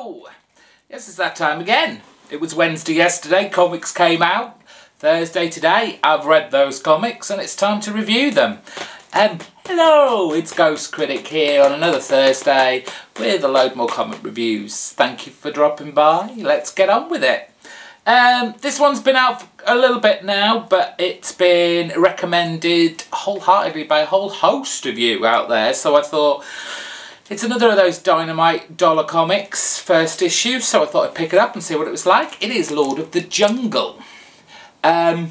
Hello! Yes, it's that time again. It was Wednesday yesterday, comics came out. Thursday today, I've read those comics and it's time to review them. Hello, it's Ghost Critic here on another Thursday with a load more comic reviews. Thank you for dropping by. Let's get on with it. This one's been out for a little bit now, but it's been recommended wholeheartedly by a whole host of you out there, so I thought it's another of those Dynamite Dollar Comics first issue, so I thought I'd pick it up and see what it was like. It is Lord of the Jungle. I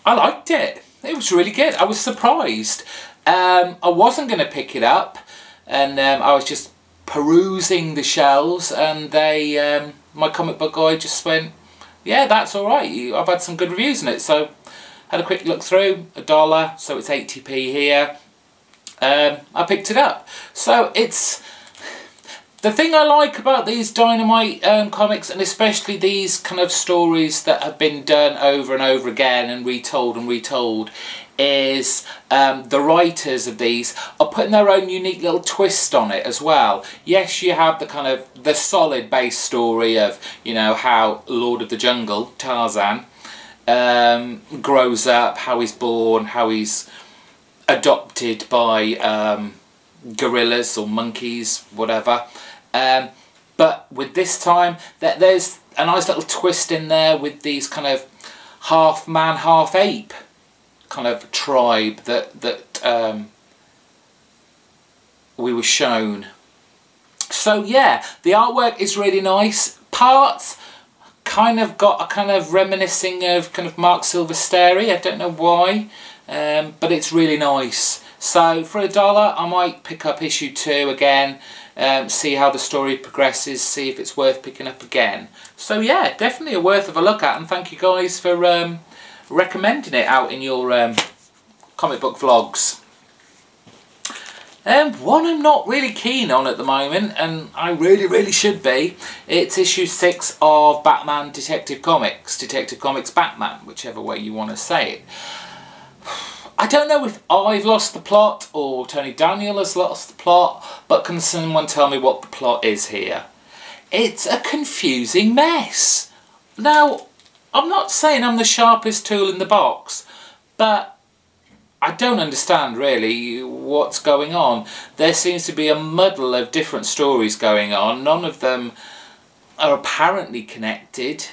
liked it. It was really good. I was surprised. I wasn't going to pick it up, and I was just perusing the shelves, and they, my comic book guy just went, yeah, that's alright, I've had some good reviews in it, so had a quick look through, $1, so it's 80p here. I picked it up. So it's the thing I like about these Dynamite comics, and especially these kind of stories that have been done over and over again and retold, is the writers of these are putting their own unique little twist on it as well. Yes, you have the kind of the solid base story of, you know, how Lord of the Jungle, Tarzan, grows up, how he's born, how he's adopted by gorillas or monkeys, whatever. But with this time, there's a nice little twist in there with these kind of half man, half ape kind of tribe that we were shown. So yeah, the artwork is really nice. Parts kind of got a kind of reminiscing of kind of Marc Silvestri. I don't know why. But it's really nice. So for $1 I might pick up issue 2 again, see how the story progresses, see if it's worth picking up again. So yeah, definitely worth of a look at, and thank you guys for recommending it out in your comic book vlogs. One I'm not really keen on at the moment, and I really should be, it's issue 6 of Batman Detective Comics Batman, whichever way you want to say it. I don't know if I've lost the plot or Tony Daniel has lost the plot, but can someone tell me what the plot is here? It's a confusing mess. Now, I'm not saying I'm the sharpest tool in the box, but I don't understand really what's going on. There seems to be a muddle of different stories going on. None of them are apparently connected.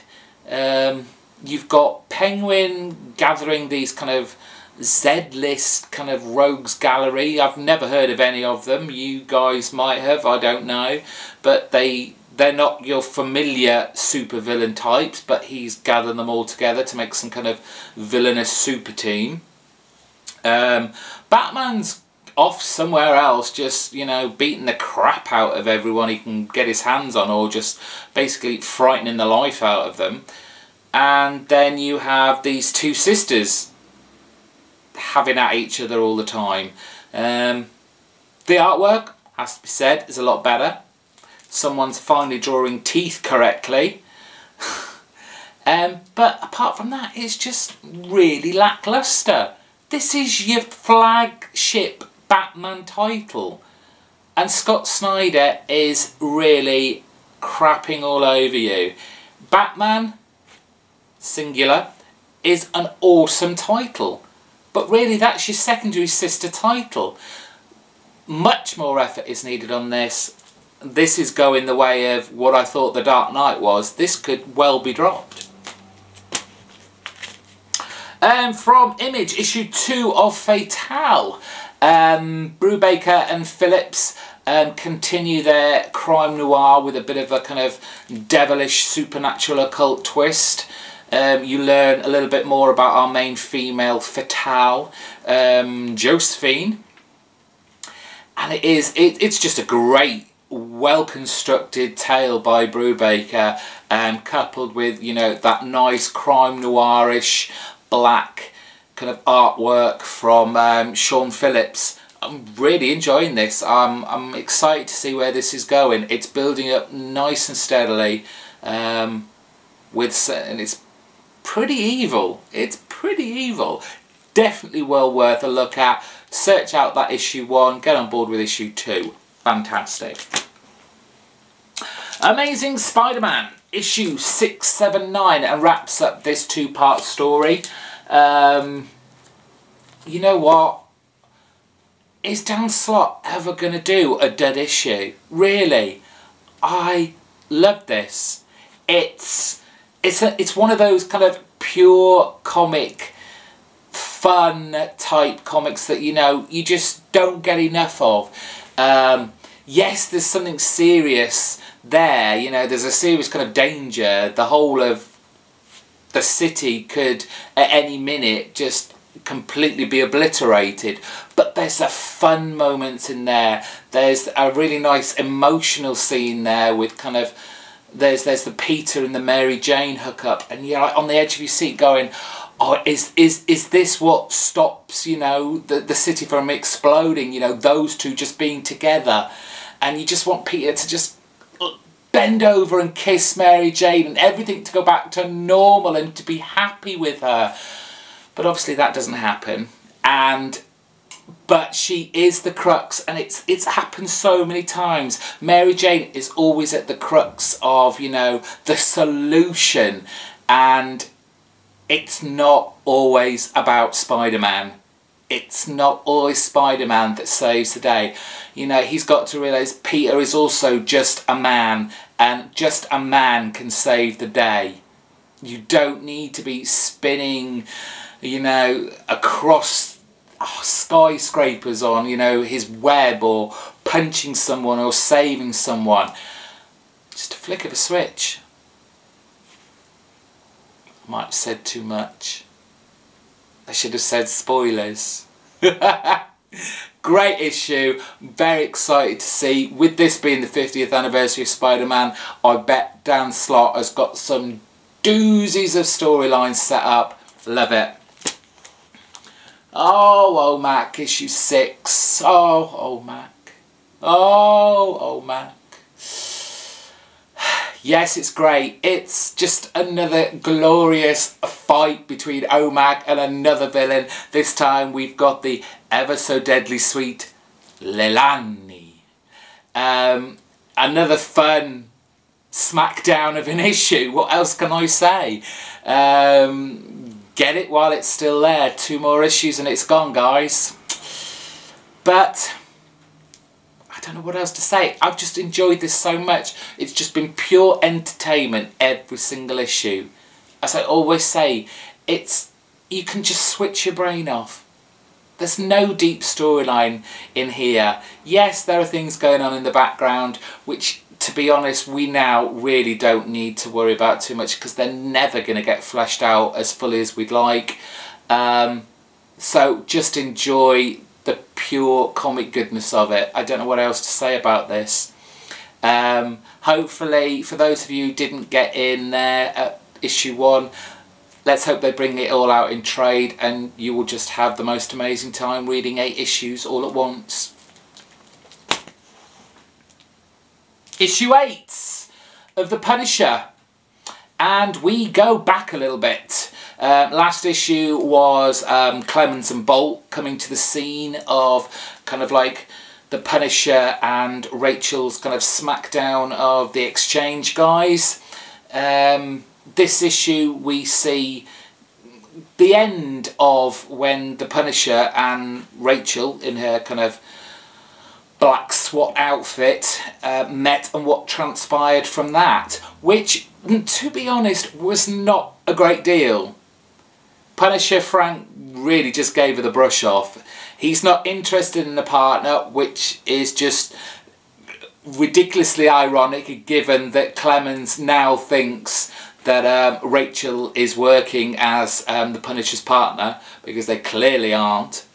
You've got Penguin gathering these kind of Z-list kind of rogues gallery. I've never heard of any of them. You guys might have, I don't know. But they're not your familiar supervillain types, but he's gathered them all together to make some kind of villainous super team. Batman's off somewhere else, just, you know, beating the crap out of everyone he can get his hands on, or just basically frightening the life out of them. And then you have these two sisters having at each other all the time. The artwork, has to be said, is a lot better. Someone's finally drawing teeth correctly. But apart from that, it's just really lackluster. This is your flagship Batman title, and Scott Snyder is really crapping all over you. Batman, singular, is an awesome title, but really that's your secondary sister title. Much more effort is needed on this. This is going the way of what I thought The Dark Knight was. This could well be dropped. From Image, issue 2 of Fatale. Brubaker and Phillips continue their crime noir with a bit of a kind of devilish supernatural occult twist. You learn a little bit more about our main female, Fatale, Josephine. And it's just a great, well-constructed tale by Brubaker, coupled with, you know, that nice crime noirish black kind of artwork from Sean Phillips. I'm really enjoying this. I'm excited to see where this is going. It's building up nice and steadily, and it's pretty evil. It's pretty evil. Definitely well worth a look at. Search out that issue 1, get on board with issue 2. Fantastic. Amazing Spider-Man issue 679 and wraps up this two-part story. You know what? Is Dan Slott ever going to do a dead issue? Really? I love this. It's one of those kind of pure comic, fun type comics that, you know, you just don't get enough of. Yes, there's something serious there, you know, there's a serious kind of danger. The whole of the city could at any minute just completely be obliterated, but there's the fun moments in there. There's a really nice emotional scene there with kind of there's the Peter and the Mary Jane hookup, and you're like on the edge of your seat going, oh, is this what stops, you know, the city from exploding, you know, those two just being together? And you just want Peter to just bend over and kiss Mary Jane and everything to go back to normal and to be happy with her. But obviously that doesn't happen. But she is the crux, and it's happened so many times. Mary Jane is always at the crux of, you know, the solution, and it's not always about Spider-Man. It's not always Spider-Man that saves the day. You know, he's got to realise Peter is also just a man, and just a man can save the day. You don't need to be spinning, you know, across skyscrapers on, you know, his web, or punching someone or saving someone. Just a flick of a switch. I might have said too much. I should have said spoilers. Great issue, very excited to see. With this being the 50th anniversary of Spider-Man, I bet Dan Slott has got some doozies of storylines set up. Love it. Oh, Mac, issue 6. Oh, Mac. Oh, Mac. Yes, it's great. It's just another glorious fight between OMAC and another villain. This time we've got the ever so deadly sweet Leilani. Another fun smackdown of an issue. What else can I say? Get it while it's still there. 2 more issues and it's gone, guys. But I don't know what else to say. I've just enjoyed this so much. It's just been pure entertainment every single issue. As I always say, you can just switch your brain off. There's no deep storyline in here. Yes, there are things going on in the background, which, to be honest, we now really don't need to worry about too much, because they're never going to get fleshed out as fully as we'd like. So just enjoy the pure comic goodness of it. I don't know what else to say about this. Hopefully, for those of you who didn't get in there at issue 1, let's hope they bring it all out in trade and you will just have the most amazing time reading 8 issues all at once. Issue 8 of The Punisher. And we go back a little bit. Last issue was Clemens and Bolt coming to the scene of kind of like the Punisher and Rachel's kind of smackdown of the Exchange guys. This issue we see the end of when the Punisher and Rachel in her kind of black SWAT outfit met, and what transpired from that, which, to be honest, was not a great deal. Punisher Frank really just gave her the brush off. He's not interested in a partner, which is just ridiculously ironic given that Clemens now thinks that Rachel is working as the Punisher's partner, because they clearly aren't.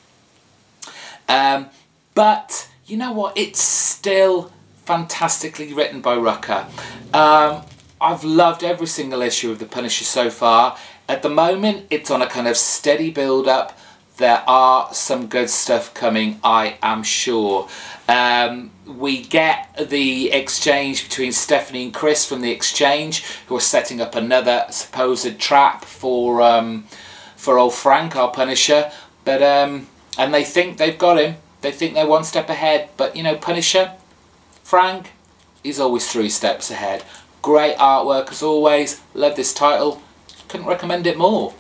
But you know what? It's still fantastically written by Rucka. I've loved every single issue of The Punisher so far. At the moment, it's on a kind of steady build-up. There are some good stuff coming, I am sure. We get the exchange between Stephanie and Chris from the Exchange, who are setting up another supposed trap for old Frank, our Punisher. But and they think they've got him. They think they're one step ahead. But, you know, Punisher, Frank, he's always 3 steps ahead. Great artwork as always. Love this title. Couldn't recommend it more.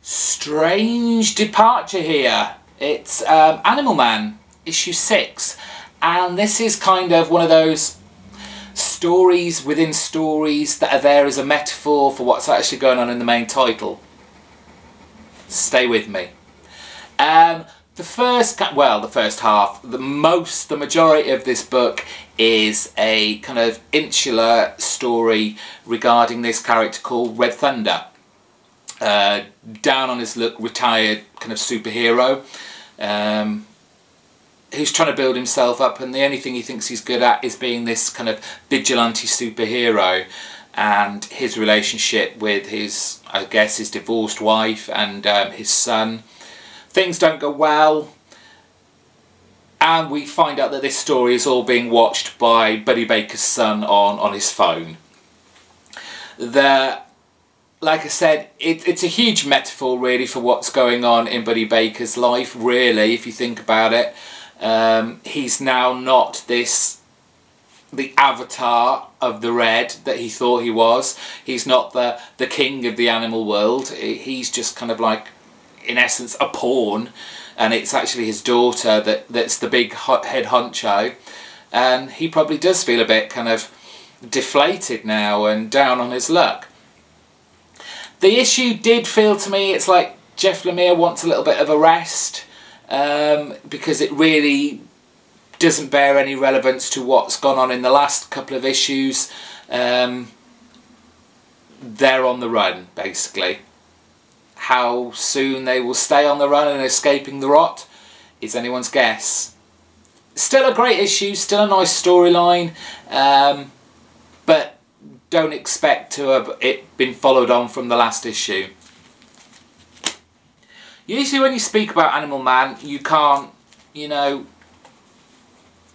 Strange departure here. It's Animal Man, issue 6. And this is kind of one of those stories within stories that are there as a metaphor for what's actually going on in the main title. Stay with me. The first half, the majority of this book is a kind of insular story regarding this character called Red Thunder. Down on his luck, retired kind of superhero who's trying to build himself up, and the only thing he thinks he's good at is being this kind of vigilante superhero, and his relationship with his, I guess, his divorced wife and his son. Things don't go well, and we find out that this story is all being watched by Buddy Baker's son on his phone. Like I said, it's a huge metaphor really for what's going on in Buddy Baker's life, really, if you think about it. He's now not the avatar of the Red that he thought he was. He's not the king of the animal world. He's just kind of like, in essence, a pawn, and it's actually his daughter that's the big head honcho, and he probably does feel a bit kind of deflated now and down on his luck. The issue did feel to me, it's like Jeff Lemire wants a little bit of a rest, because it really doesn't bear any relevance to what's gone on in the last couple of issues. They're on the run, basically. How soon they will stay on the run and escaping the rot is anyone's guess. Still a great issue, still a nice storyline, but don't expect to have it been followed on from the last issue. Usually when you speak about Animal Man, you can't, you know,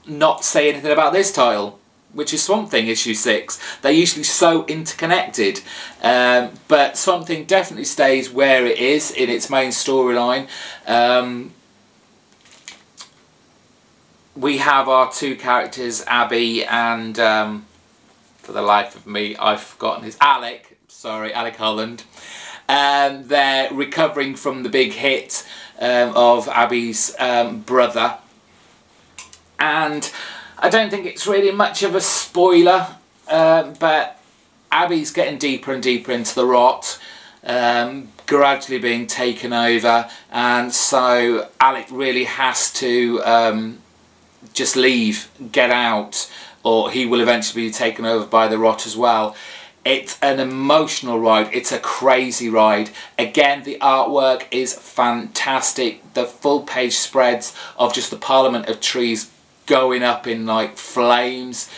not say anything about this title, which is Swamp Thing issue 6. They're usually so interconnected, but Swamp Thing definitely stays where it is in its main storyline. We have our 2 characters, Abby and, for the life of me, I've forgotten his, Alec Holland. They're recovering from the big hit of Abby's brother, and I don't think it's really much of a spoiler, but Abby's getting deeper and deeper into the rot, gradually being taken over, and so Alec really has to just leave, get out, or he will eventually be taken over by the rot as well. It's an emotional ride, it's a crazy ride. Again, the artwork is fantastic. The full page spreads of just the Parliament of Trees going up in like flames.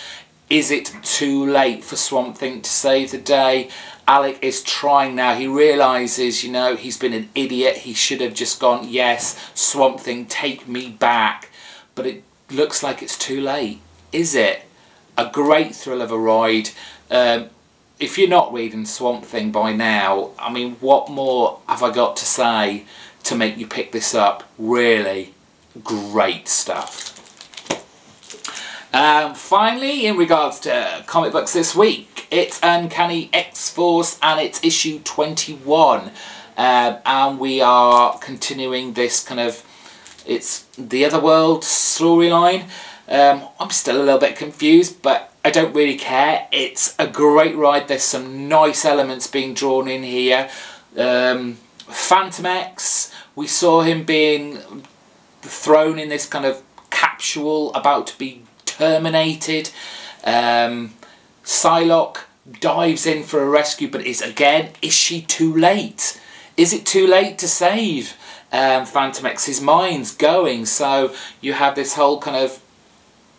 Is it too late for Swamp Thing to save the day? Alec is trying now. He realises, you know, he's been an idiot. He should have just gone, yes, Swamp Thing, take me back. But it looks like it's too late. Is it? A great thrill of a ride. If you're not reading Swamp Thing by now, I mean, what more have I got to say to make you pick this up? Really great stuff. Finally, in regards to comic books this week, it's Uncanny X-Force and it's issue 21. And we are continuing this kind of, it's the Otherworld storyline. I'm still a little bit confused, but I don't really care. It's a great ride. There's some nice elements being drawn in here. Phantom X, we saw him being thrown in this kind of capsule about to be terminated. Psylocke dives in for a rescue, but is she too late? Is it too late to save Phantom X's mind's going? So you have this whole kind of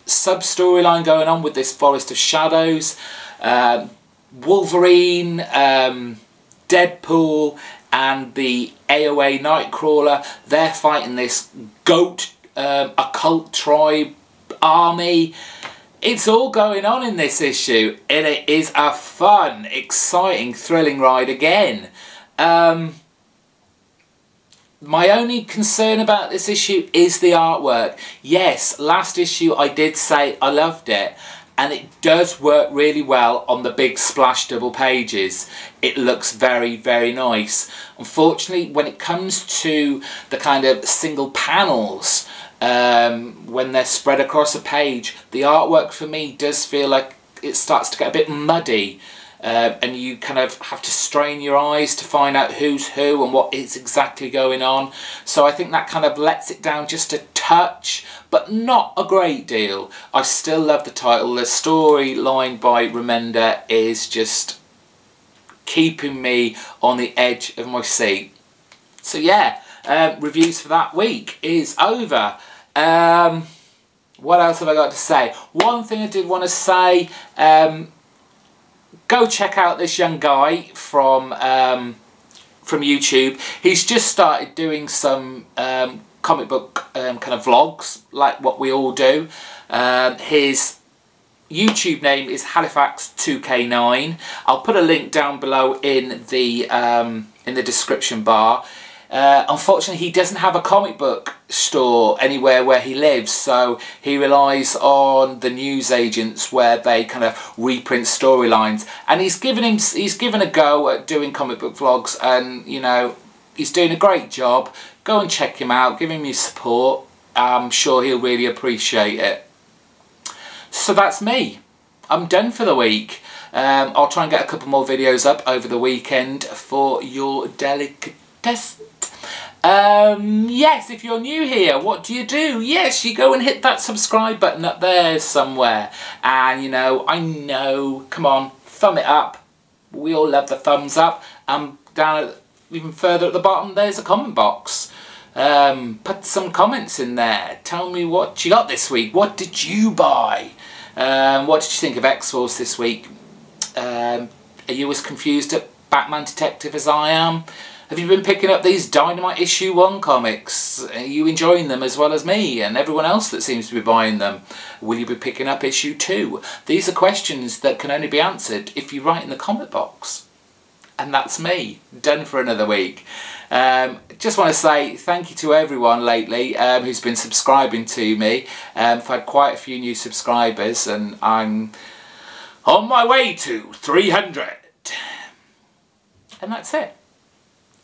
sub-storyline going on with this Forest of Shadows. Wolverine, Deadpool and the AOA Nightcrawler, they're fighting this goat occult tribe army. It's all going on in this issue, and it is a fun, exciting, thrilling ride again. My only concern about this issue is the artwork. Yes, last issue I did say I loved it, and it does work really well on the big splash double pages. It looks very, very nice. Unfortunately, when it comes to the kind of single panels, when they're spread across a page, the artwork for me does feel like it starts to get a bit muddy. And you kind of have to strain your eyes to find out who's who and what is exactly going on. So I think that kind of lets it down just a touch, but not a great deal. I still love the title. The storyline by Remender is just keeping me on the edge of my seat. So yeah, reviews for that week is over. What else have I got to say? One thing I did want to say, go check out this young guy from YouTube. He's just started doing some comic book kind of vlogs, like what we all do. His YouTube name is Halifax2K9. I'll put a link down below in the description bar. Unfortunately, he doesn't have a comic book store anywhere where he lives, so he relies on the newsagents where they kind of reprint storylines. And he's given a go at doing comic book vlogs, and you know, he's doing a great job. Go and check him out, give him your support. I'm sure he'll really appreciate it. So that's me. I'm done for the week. I'll try and get a couple more videos up over the weekend for your delicatesse. Yes, if you're new here, what do? Yes, you go and hit that subscribe button up there somewhere. And you know, come on, thumb it up. We all love the thumbs up. Down even further at the bottom, there's a comment box. Put some comments in there. Tell me what you got this week. What did you buy? What did you think of X-Force this week? Are you as confused at Batman Detective as I am? Have you been picking up these Dynamite issue 1 comics? Are you enjoying them as well as me and everyone else that seems to be buying them? Will you be picking up issue 2? These are questions that can only be answered if you write in the comment box. And that's me, done for another week. Just want to say thank you to everyone lately who's been subscribing to me. I've had quite a few new subscribers, and I'm on my way to 300. And that's it.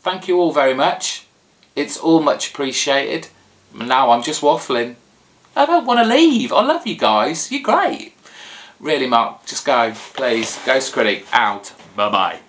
Thank you all very much. It's all much appreciated. Now I'm just waffling. I don't want to leave. I love you guys. You're great. Really, Mark, just go, please. Ghost Critic, out. Bye-bye.